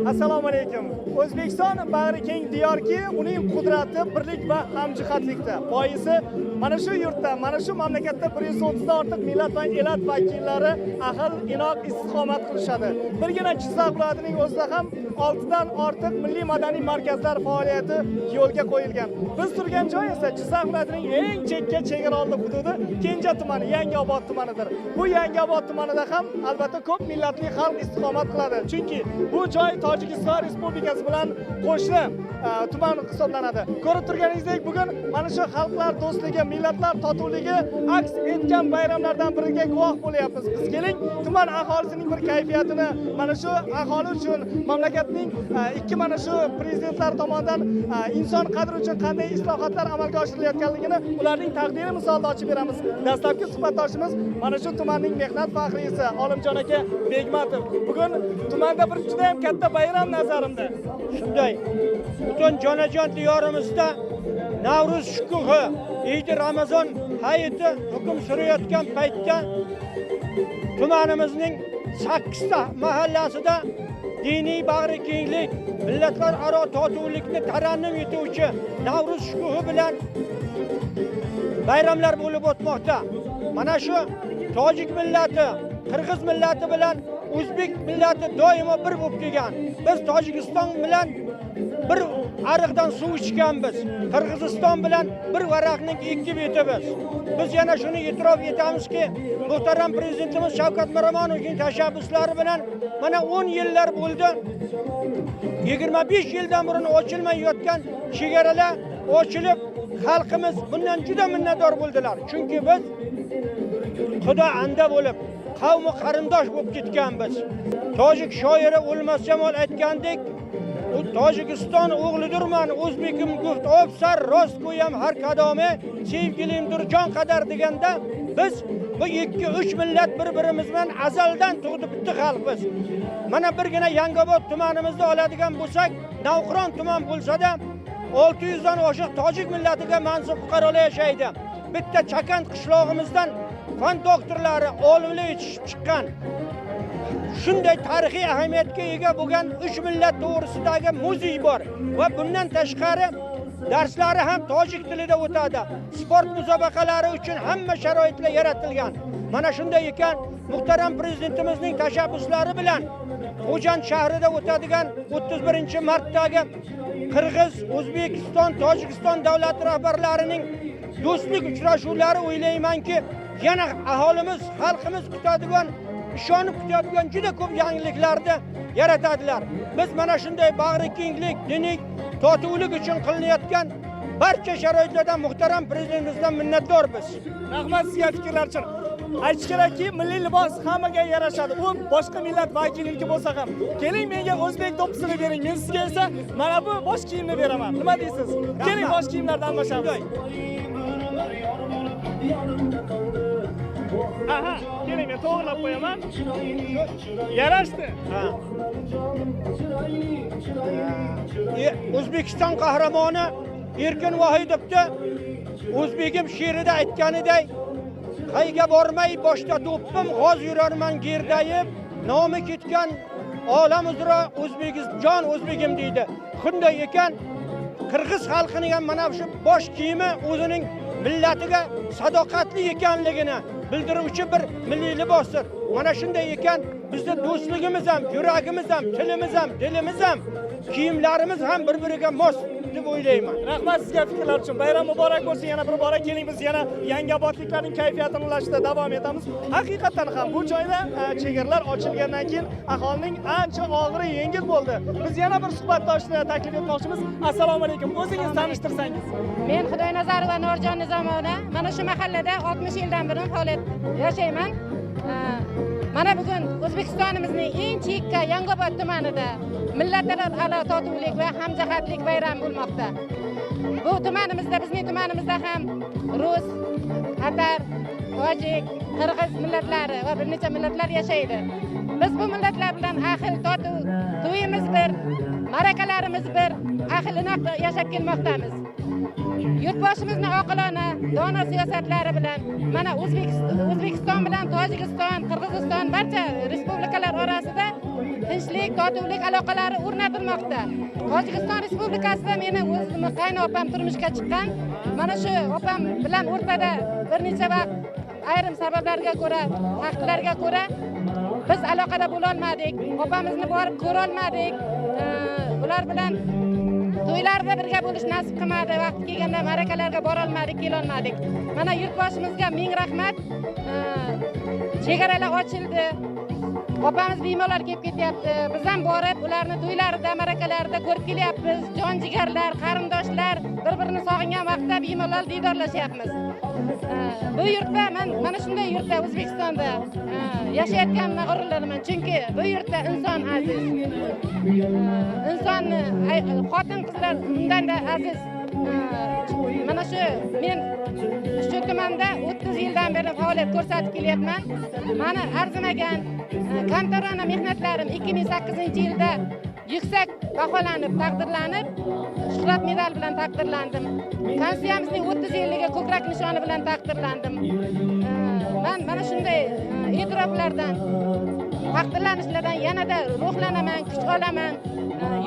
Assalomu alaykum. O'zbekiston bag'ri keng diyorki, uning qudrati birlik va hamjihatlikda. Boisi mana shu yurtda, mana shu mamlakatda 130 dan ortiq millat va elat vakillari ahil inoq istiqomat qilishadi. Birgina Jizzax viloyatining o'zida ham 6 dan ortiq milliy madaniy markazlar faoliyati yo'lga qo'yilgan. Biz turgan joy esa Jizzax viloyatining eng chekka chegara oldi hududi Kenja tumani, Yangiobod tumanidir. Bu Yangiobod tumanida ham albatta ko'p millatli xalq istiqomat qiladi. Chunki bu joy Tojikiston Respublikasi bilan qo'shni tuman hisoblanadi. Ko'rib turganingizdek, bugun mana shu xalqlar do'stligi, millatlar totuvligi aks etgan bayramlardan biriga guvoh bo'lyapmiz. Biz keling, tuman aholisining bir kayfiyatini, mana shu aholi uchun mamlakatning ikki mana shu prezidentlar tomonidan inson qadri uchun qanday islohotlar amalga oshirilayotganligini ularning taqdiri misolida ochib beramiz. Dastlabki suhbatdoshimiz mana shu tumanning mehnat faxriysi Olimjon aka Begmatov. Bugun tumanda bir juda ham katta bayram nazarimda. Shunday, butun jonajon diyorimizda Navruz shukuhi, Eid Ramazon hayiti hukm surayotgan paytda tumanimizning 8 ta mahallasida diniy bag'rikenglik, millatlararo totuvlikni tarannum etuvchi Navruz shukuhi bilan bayramlar bo'lib o'tmoqda. Mana shu tojik millati, qirg'iz millati bilan o'zbek millati doimo bir bo'lib kelgan. Biz Tojikiston bilan bir ariqdan suv ichganmiz. Qirg'iziston bilan bir varaqning ikki betimiz. Biz yana shuni e'tirof etamizki, muhtaram prezidentimiz Shavkat Miromonovning tashabbuslari bilan mana 10 yillar bo'ldi. 25 yildan burun ochilmay yotgan chegaralar ochilib, xalqimiz bundan juda minnatdor bo'ldilar. Chunki biz Xudo anda bo'lib, qavmi qarindosh bo'lib ketganmiz. Tojik shoiri O'lmas Jamol aytgandek, Tojikiston o'g'lidirman, o'zbekim guft obsar, rost qo'yam har qadome, sevgilimdir jon qadar deganda biz bu 2-3 millat bir-birimiz bilan azaldan tug'di bitta xalqmiz. Mana birgina Yangiobod tumanimizni oladigan bo'lsak, Navqiron tuman bo'lsa-da 600 dan oshiq tojik millatiga mansub fuqarolar yashaydi. Bitta Chakand qishlog'imizdan fan doktorlari, olimlar yetishib chiqqan. Shunday tarixiy ahamiyatga ega bo'lgan 3 millat to'g'risidagi muzey bor va bundan tashqari darslari ham tojik tilida o'tadi. Sport musobaqalari uchun hamma sharoitlar yaratilgan. Mana shunday ekan, muhtaram prezidentimizning tashabbuslari bilan Xo'jand shahrida o'tadigan 31-martdagi Qirg'iz, O'zbekiston, Tojikiston davlat rahbarlarining do'stlik uchrashuvlari o'ylaymanki, yana aholimiz, xalqimiz kutadigan, ishonib kutadigan juda ko'p yangiliklarni yaratadilar. Biz mana shunday bag'rikenglik, diniy totuvlik uchun qilinayotgan barcha sharoitlardan muhtaram prezidentimizdan minnatdormiz. Rahmat sizga fikrlar uchun. Aytish kerakki, milliy libos hammaga yarashadi. U boshqa millat vakilligi bo'lsa ham. Keling, menga o'zbek do'ppisini bering, men sizga esa mana bu bosh kiyimni beraman. Nima deysiz? Keling, bosh kiyimlardan almashamiz. Aha, keling, men to'g'rilab qo'yaman. Yarashdi. O'zbekiston qahramoni Erkin Vohidovda o'zbegim she'rida aytganiday, qayga bormay boshda do'ppim, g'oz yurarman gerdayib, nomi ketgan olam uzra O'zbekiston o'zbegim deydi. Shunday ekan, Qirg'iz xalqining ham mana shu bosh kiyimi o'zining millatiga sadoqatli ekanligini bildiruvchi bir milliy libosdir. Mana shunday ekan, bizda do'stligimiz ham, yuragimiz ham, tilimiz ham, dilimiz ham, kiyimlarimiz ham bir-biriga mos deb o'ylayman. Rahmat sizga fikrlar uchun. Bayram muborak bo'lsin. Yana bir bora keling, biz yana Yangiobodliklarning kayfiyatini ulashda davom etamiz. Haqiqatan ham bu joyda chegaralar ochilgandan keyin aholining ancha og'iri yengil bo'ldi. Biz yana bir suhbatdoshni taklif etmoqchimiz. Assalomu alaykum. O'zingiz tanishtirsangiz. Men Xudoynazarova Nurjon Nizomova. Mana shu mahallada 60 yildan beri faoliyat yashayman. Mana bugun O'zbekistonimizning eng chekka Yangiobod tumanida millatlararo totuvlik va hamjihatlik bayrami bo'lmoqda. Bu tumanimizda, bizning tumanimizda ham rus, tatar, tojik, qirg'iz millatlari va bir necha millatlar yashaydi. Biz bu millatlar bilan ahil totuv, to'yimiz bir, ma'rakalarimiz bir, ahil inoq yashab kelmoqdamiz. Yurtboshimizning oqilona, dono siyosatlari bilan mana O'zbekiston bilan Tojikiston, Qirg'iziston barcha respublikalar orasida tinchlik, totuvlik aloqalari o'rnatilmoqda. Tojikiston Respublikasida meni o'zimni qaynopam turmushga chiqqan. Mana shu opam bilan o'rtada bir necha vaqt ayrim sabablarga ko'ra, faktlarga ko'ra biz aloqada bo'la olmadik. Opamizni borib ko'ra olmadik. Ular bilan to'ylarda birga bo'lish nasib qilmadi. Vaqti kelganda ma'rakalarga bora olmadik, kela olmadik. Mana yurtboshimizga ming rahmat. Chegaralar ochildi. Opamiz bemalol kelib ketyapti. Biz ham borib ularni to'ylarida, ma'rakalarida ko'rib kelyapmiz. Jon-jigarlar, qarindoshlar bir-birini sog'ingan vaqtda bemalol diydorlashyapmiz. Bu yurtda mana shunday yurtda O'zbekistonda yashayotganimdan g'ururlanaman. Chunki bu yurtda inson aziz. Insonni xotin-qizlar undan-da aziz. Mana shu men shu tumanda 30 yildan beri faoliyat ko'rsatib kelyapman. Mani arzimagan kamtarona mehnatlarim 2008-yilda yuksak baholanib, taqdirlanib, shuhrat medali bilan taqdirlandim. Konstitutsiyamizning 30 yilligi ko'krak nishoni bilan taqdirlandim. Men mana shunday e'tiroflardan, taqdirlanishlardan yanada ruhlanaman, kuch olaman.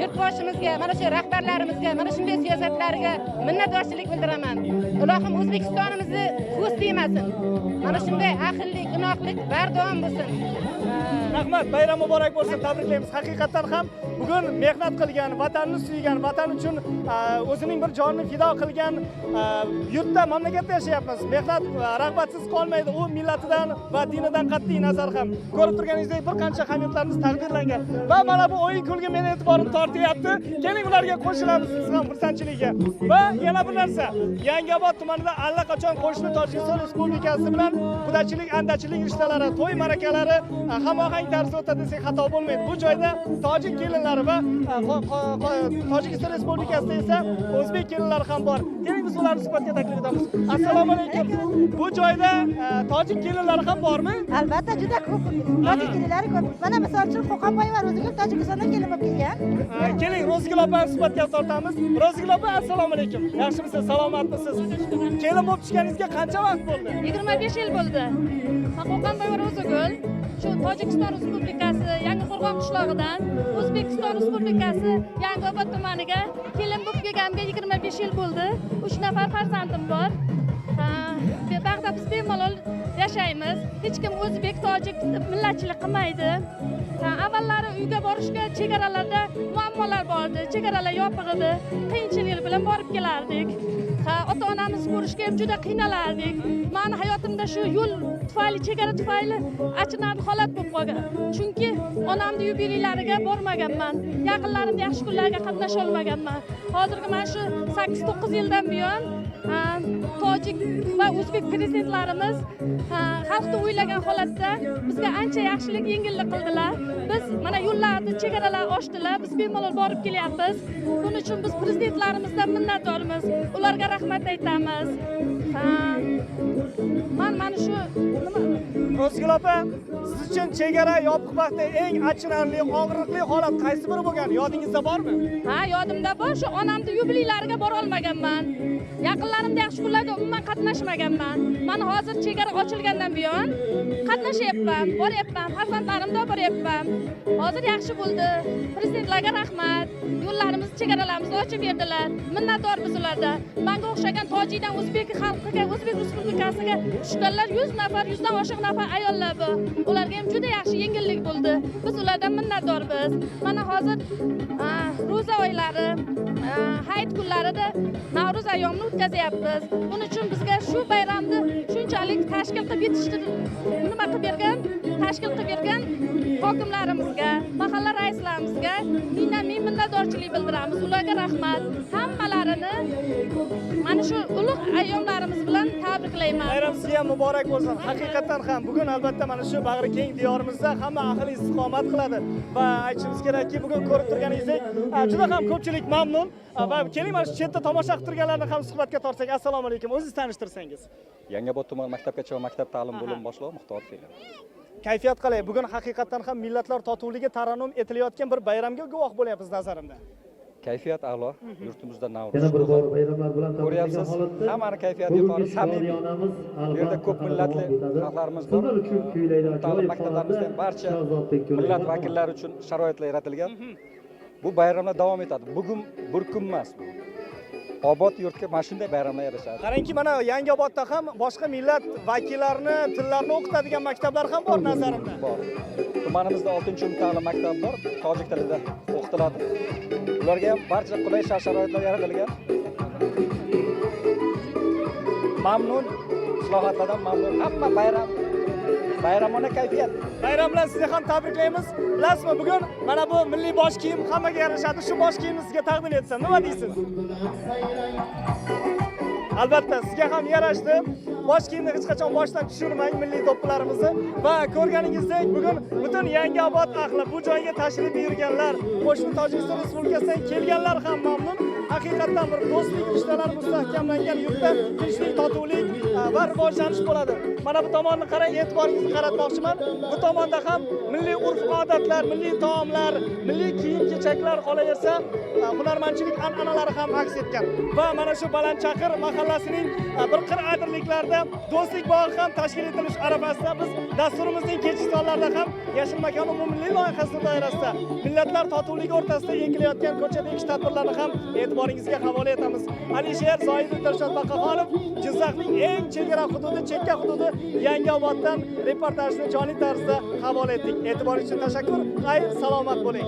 Yurtboshimizga, mana shu rahbarlarimizga, mana shunday siyosatlariga minnatdorchilik bildiraman. Ilohim O'zbekistonimizni ko'z tegmasin. Mana shunday aqlli, inoqlik bardavom bo'lsin. Rahmat, bayram muborak bo'lsin, tabriklaymiz. Haqiqatan ham bugun mehnat qilgan, vatanni suygan, vatan uchun o'zining bir jonini fido qilgan yurtda, mamlakatda yashayapmiz. Mehnat rag'batsiz qolmaydi. U millatidan va dinidan qat'iy nazar ham ko'rib turganingizdek bir qancha hamyurtlarimiz taqdirlangan va mana bu o'yin kulgi meni e'tiborim tortyapti. Keling ularga qo'shilamiz siz ham xursandchiligiga. Va yana bir narsa, Yangiobod tumanida allaqachon qo'shni Tojikiston Respublikasi bilan qudachilik, andachilik rishtalari, to'y ma'rakalari hamohang tarzda o'tadi desak xato bo'lmaydi. Bu joyda tojik kelinlari va Tojikiston Respublikasida esa o'zbek kelinlari ham bor. Keling biz ularni suhbatga taklif etamiz. Assalomu alaykum. Bu joyda tojik kelinlari ham bormi? Albatta, juda ko'p. Tojik kelinlari ko'p. Mana misol uchun Qo'qonboyeva Ro'zigul Tojikistondan kelib kelgan. Keling Ro'zigul opani suhbatga tortamiz. Ro'zigul opa, assalomu alaykum. Yaxshimisiz? Salomatmisiz? Kelin bo'lib tushganingizga qancha vaqt bo'ldi? 25 yil bo'ldi. Qo'qonboyeva Ro'zigul shu Tojikiston Respublikasi Yangiqo'rg'on qishlog'idan O'zbekiston Respublikasi Yangiobod tumaniga kelin bo'lib kelganimga 25 yil bo'ldi. 3 nafar farzandim bor. Bag'da biz bemalol yashaymiz. Hech kim o'zbek, tojik millatchilik qilmaydi. Avvallari uyga borishga chegaralarda muammolar bo'ldi. Chegaralar yopiq edi. Qiyinchilik bilan borib kelardik. Ota-onamiz ko'rishga ham juda qiynalardik. Meni hayotimda shu yo'l tufayli, chegara tufayli achinarli holat bo'lib qolgan. Chunki onamning yubileylariga bormaganman. Yaqinlarimning yaxshi kunlariga qatnasha olmaganman. Hozirgi mana shu 8-9 yildan buyon tojik va o'zbek prezidentlarimiz xalqni o'ylagan holatda bizga ancha yaxshilik, yengillik qildilar. Biz mana yo'llarni, chegaralar ochdilar. Biz bemalol borib kelyapmiz. Buning uchun biz prezidentlarimizdan minnatdormiz. Ularga rahmat aytamiz. Mana shu Ro'zigul opa, siz uchun chegara yopiq vaqtda eng achinarli, og'riqli holat qaysi biri bo'lgan? Yodingizda bormi? Ha, yodimda bor. Shu onamning yubileylariga bora olmaganman. Yaqinlarimda yaxshi kunlarga umuman qatnashmaganman. Mana hozir chegara ochilgandan buyon qatnashyapman, boryapman, farzandlarimda boryapman. Hozir yaxshi bo'ldi. Prezidentlarga rahmat. Yo'llarimizni, chegaralarimizni ochib berdilar. Minnatdormiz ulardan. Menga o'xshagan tojikdan o'zbek xalqiga, o'zbek respublikasiga tushganlar 100 nafar, 100 dan oshiq nafar ayollar bor. Ularga ham juda yaxshi yengillik bo'ldi. Biz ulardan minnatdormiz. Mana hozir ro'za oylari, hayit kunlarida Navro'z ayyomini o'tkazyapmiz. Buning uchun bizga shu bayramni shunchalik tashkil qilib bergan hokimlarimizga, mahalla raislarimizga ming minnatdorchilik bildiramiz. Ularga rahmat. Hammalarini mana shu ulug' ayyomlarimiz bilan tabriklayman. Bayram sizga ham muborak bo'lsin. Haqiqatan ham bugun albatta mana shu bag'ri keng diyorimizda hamma ahli istiqomat qiladi va aytishimiz kerakki, bugun ko'rib turganingizdek juda ham ko'pchilik mamnun va keling mana shu chetda tomosha qilib turganlarni ham suhbatga tortsak. Assalomu alaykum. O'zingizni tanishtirsangiz. Yangiobod tuman maktabgacha va maktab ta'lim bo'limi boshlig'i Muxtor Fe'lim. Kayfiyat qalay? Bugun haqiqatan ham millatlar totuvligi tarannum etilayotgan bir bayramga guvoh bo'lyapmiz nazarimda. Kayfiyat a'lo. Yurtimizda Yana Navro'z. bir bor bayramlar bilan Ko'ryapsiz, hammani kayfiyati yuqori, samimiy. Bu yerda ko'p millatli xalqlarimiz bor. Sizlar uchun kuylaydi Ta'lim ajoyib maktablarimizda ham barcha Shahzodbek millat vakillari uchun sharoitlar yaratilgan. Bu bayramlar davom etadi. Bugun bir kun emas bu. Obod yurtga mana shunday bayramlar yarashadi. qarangki, mana Yangiobodda ham boshqa millat vakillarini tillarini o'qitadigan maktablar ham bor nazarimda. Bor. Tumanimizda 6-umumta'lim maktab bor, tojik tilida o'qitiladi. Ularga ham barcha qulay shart-sharoitlar yaratilgan. Mamnun, islohotlardan mamnun. Hamma bayramona kayfiyat. Bayram bilan sizni ham tabriklaymiz. Bilasizmi, bugun mana bu milliy bosh kiyim hammaga yarashadi. Shu bosh kiyimni sizga taqdim etsam, nima deysiz? Albatta, sizga ham yarashdi. Bosh kiyimni hech qachon boshdan tushirmang milliy do'ppilarimizni va ko'rganingizdek bugun butun Yangiobod ahli, bu joyga tashrif buyurganlar, qo'shni Tojikiston Respublikasidan kelganlar ham mamnun. Haqiqatan bir do'stlik rishtalar mustahkamlangan yurtda tinchlik, totuvlik va rivojlanish bo'ladi. Mana bu tomonni qarang, e'tiboringizni qaratmoqchiman. Bu tomonda ham milliy urf-odatlar, milliy taomlar, milliy kiyim-kechaklar qolaversa, hunarmandchilik an'analari ham aks etgan. Va mana shu Balandchaqir mahallasining bir qir adirliklarida do'stlik bog'i ham tashkil etilish arafasida biz dasturimizning kechki sonlarida ham Yashil makon umummilliy loyihasi doirasida millatlar totuvligi o'rtasida ekilayotgan ko'chada ekish tadbirlarini ham e'tiboringizga havola etamiz. Alisher Zoidov Dilshod Baqaxonov Jizzaxning eng chegara hududi, chekka hududi Yangioboddan reportajni jonli tarzda havola etdik. E'tiboringiz uchun tashakkur. Xayr, salomat bo'ling.